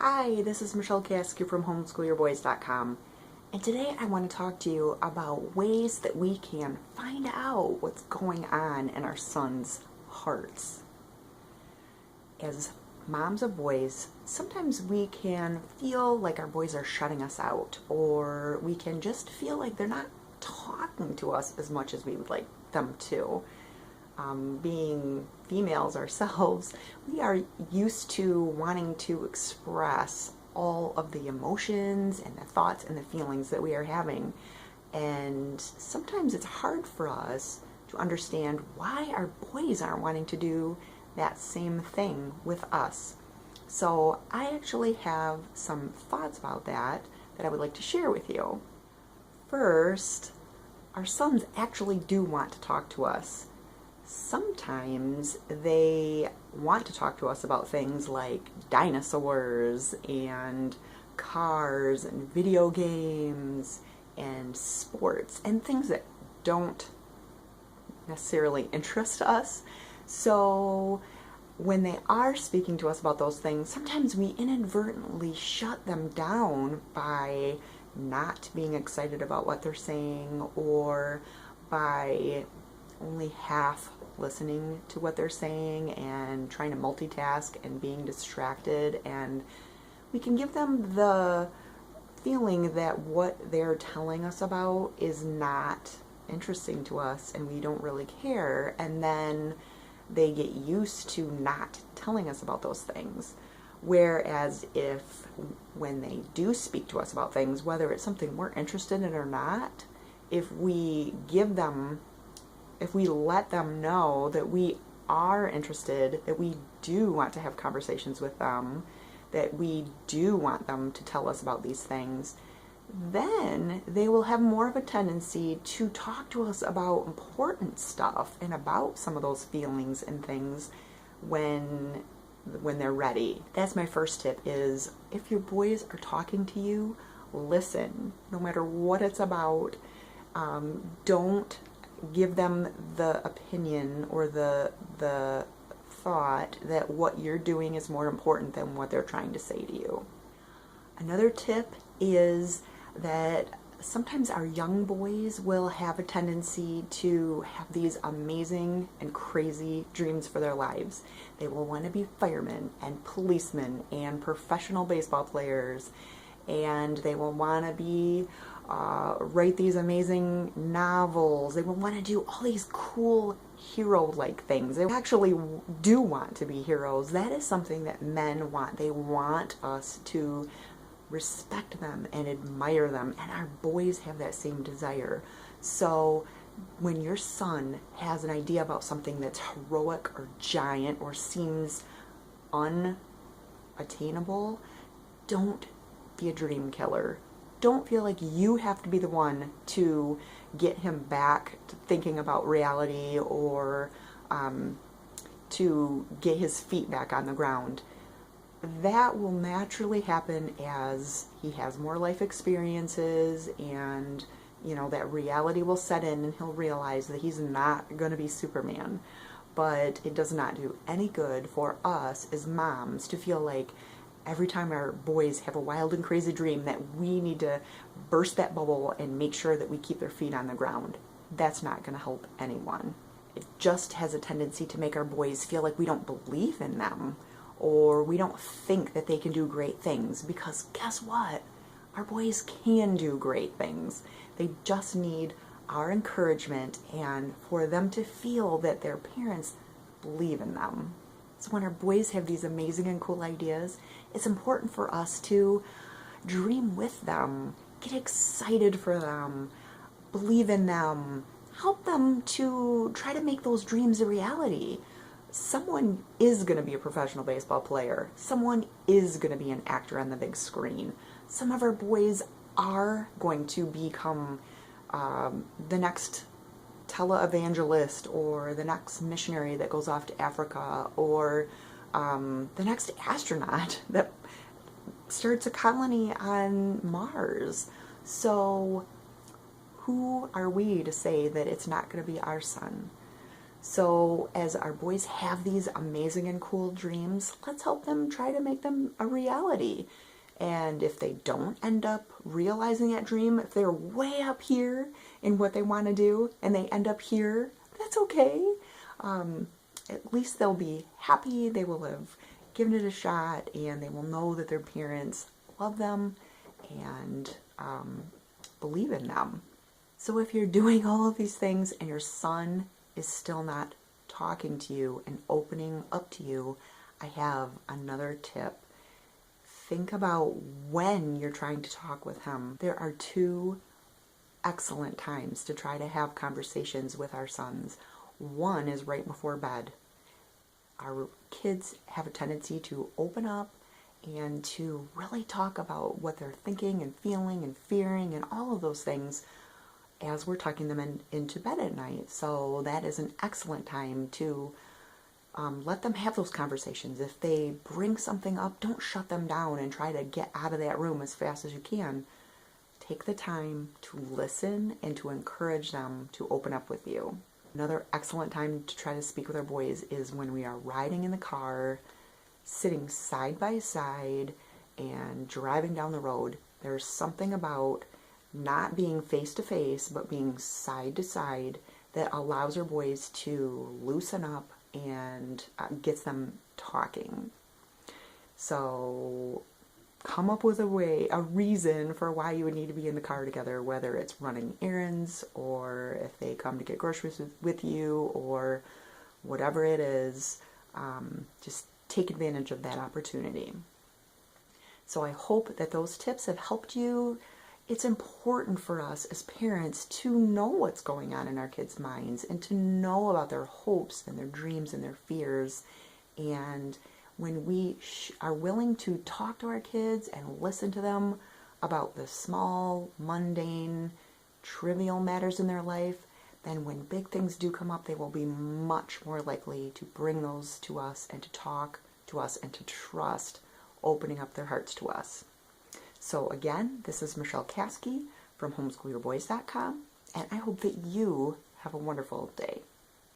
Hi, this is Michelle Caskew from Homeschool-Your-Boys.com, and today I want to talk to you about ways that we can find out what's going on in our sons' hearts. As moms of boys, sometimes we can feel like our boys are shutting us out, or we can just feel like they're not talking to us as much as we would like them to. Being females ourselves, we are used to wanting to express all of the emotions and the thoughts and the feelings that we are having. And sometimes it's hard for us to understand why our boys aren't wanting to do that same thing with us. So I actually have some thoughts about that I would like to share with you. First, our sons actually do want to talk to us. Sometimes they want to talk to us about things like dinosaurs and cars and video games and sports and things that don't necessarily interest us. So when they are speaking to us about those things, sometimes we inadvertently shut them down by not being excited about what they're saying, or by only half listening to what they're saying and trying to multitask and being distracted, and we can give them the feeling that what they're telling us about is not interesting to us and we don't really care, and then they get used to not telling us about those things. Whereas if when they do speak to us about things, whether it's something we're interested in or not, if we let them know that we are interested, that we do want to have conversations with them, that we do want them to tell us about these things, then they will have more of a tendency to talk to us about important stuff and about some of those feelings and things when they're ready. That's my first tip, is if your boys are talking to you, listen, no matter what it's about. Don't give them the opinion or the thought that what you're doing is more important than what they're trying to say to you. Another tip is that sometimes our young boys will have a tendency to have these amazing and crazy dreams for their lives. They will want to be firemen and policemen and professional baseball players, and they will want to be write these amazing novels. They will want to do all these cool hero-like things. They actually do want to be heroes. That is something that men want. They want us to respect them and admire them, and our boys have that same desire. So when your son has an idea about something that's heroic or giant or seems unattainable, don't be a dream killer. Don't feel like you have to be the one to get him back to thinking about reality, or to get his feet back on the ground. That will naturally happen as he has more life experiences, and that reality will set in, and he'll realize that he's not going to be Superman. But it does not do any good for us as moms to feel like every time our boys have a wild and crazy dream that we need to burst that bubble and make sure that we keep their feet on the ground. That's not going to help anyone. It just has a tendency to make our boys feel like we don't believe in them, or we don't think that they can do great things, because guess what? Our boys can do great things. They just need our encouragement and for them to feel that their parents believe in them. So when our boys have these amazing and cool ideas, it's important for us to dream with them, get excited for them, believe in them, help them to try to make those dreams a reality. Someone is going to be a professional baseball player. Someone is going to be an actor on the big screen. Some of our boys are going to become the next televangelist, or the next missionary that goes off to Africa, or the next astronaut that starts a colony on Mars. So who are we to say that it's not going to be our son? So as our boys have these amazing and cool dreams, let's help them try to make them a reality. And if they don't end up realizing that dream, if they're way up here in what they want to do and they end up here, that's okay. At least they'll be happy, they will have given it a shot, and they will know that their parents love them and believe in them. So if you're doing all of these things and your son is still not talking to you and opening up to you, I have another tip. Think about when you're trying to talk with him. There are two excellent times to try to have conversations with our sons. One is right before bed. Our kids have a tendency to open up and to really talk about what they're thinking and feeling and fearing and all of those things as we're tucking them into bed at night. So that is an excellent time to let them have those conversations. If they bring something up, don't shut them down and try to get out of that room as fast as you can. Take the time to listen and to encourage them to open up with you. Another excellent time to try to speak with our boys is when we are riding in the car, sitting side by side and driving down the road. There's something about not being face to face but being side to side that allows our boys to loosen up and gets them talking. So come up with a reason for why you would need to be in the car together, whether it's running errands or if they come to get groceries with you or whatever it is. Just take advantage of that opportunity. So I hope that those tips have helped you. It's important for us as parents to know what's going on in our kids' minds and to know about their hopes and their dreams and their fears. And when we are willing to talk to our kids and listen to them about the small, mundane, trivial matters in their life, then when big things do come up, they will be much more likely to bring those to us and to talk to us and to trust opening up their hearts to us. So again, this is Michelle Caskey from Homeschool-Your-Boys.com, and I hope that you have a wonderful day.